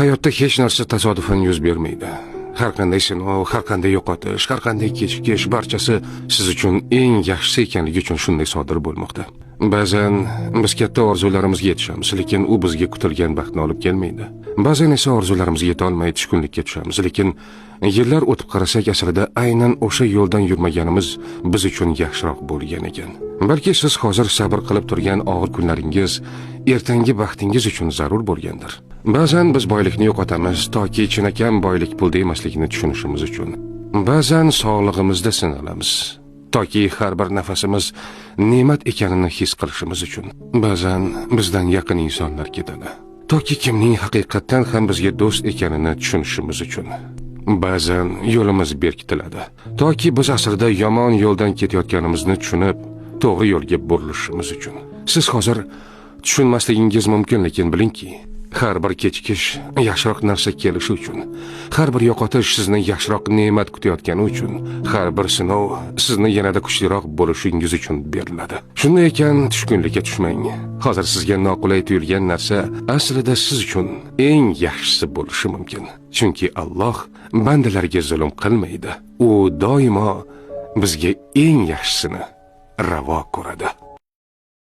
Hayotda hech narsa tasodifan yuz bermaydi. Har qanday sinov, har qanday yo'qotish, har qanday kechikish barchasi siz uchun eng yaxshisi ekanligi uchun shunday sodir bo'lmoqda. Ba'zan biz katta orzularimizga yetishamiz, lekin u bizga kutilgan baxtni olib kelmaydi. Ba'zan esa orzularimizga yeta olmay tushkunlikka tushamiz, lekin yillar o'tib qarasak aslida aynan o'sha yo'ldan yurmaganimiz biz uchun yaxshiroq bo'lgan ekan. Balki siz hozir sabr qilib turgan og'ir kunlaringiz ertangi baxtingiz uchun zarur bo'lgandir. Ba'zan biz boylikni yo'qotamiz toki chinakam boylik pulda emasligini tushunishimiz uchun. Ba'zan sog'lig'imizda sinalamiz toki har bir nafasimiz ne'mat ekanini his qilishimiz uchun. Ba'zan bizdan yaqin insonlar ketadi toki kimning haqiqatan ham bizga do'st ekanini tushunishimiz uchun. Ba'zan yo'limiz berkitiladi toki biz aslida yomon yo'ldan ketayotganimizni tushunib to'g'ri yo'lga burilishimiz uchun. Siz hozir tushunmasligingiz mumkin, lekin bilingki, har bir kechikish yaxshiroq narsa kelishi uchun, har bir yo'qotish sizni yaxshiroq ne'mat kutayotgani uchun, har bir sinov sizni yanada kuchliroq bo'lishingiz uchun beriladi. Shunday ekan, tushkunlikka tushmang. Hozir sizga noqulay tuyulgan narsa aslida siz uchun eng yaxshisi bo'lishi mumkin. Chunki Alloh bandalarga zulm qilmaydi. U doimo bizga eng yaxshisini ravo ko'radi.